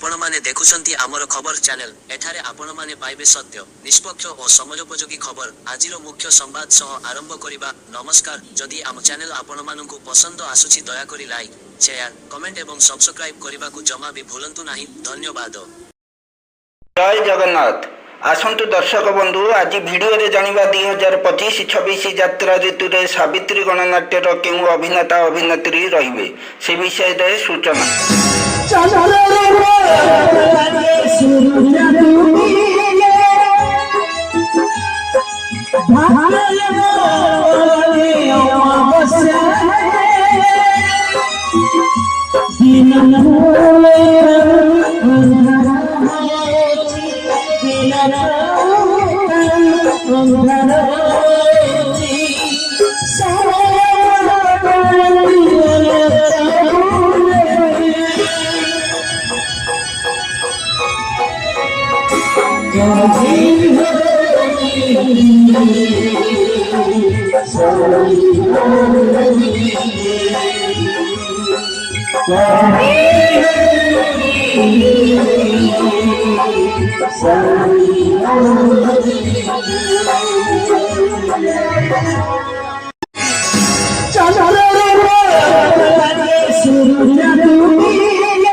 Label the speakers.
Speaker 1: आपण माने देखुछंती आमर खबर चैनल। एठारे आपण माने पाइबे सत्य, निष्पक्ष और समयोपयोगी खबर। आजिर मुख्य संवाद सह आरंभ करिबा। नमस्कार। जदि आम चैनल आपण मानकु पसंद आसुछि दया करी लाइक, शेयर, कमेंट एवं सब्सक्राइब करिबाकु जमा भी भूलंतु नाही। धन्यवाद।
Speaker 2: जय जगन्नाथ। आसंतु दर्शक बंधु, आज भिडियो जानिबा 2025-26 यात्रा ऋतु रे सावित्री गणनाट्यर केउ अभिनेता अभिनेत्री रहिबे से विषय रे सूचना।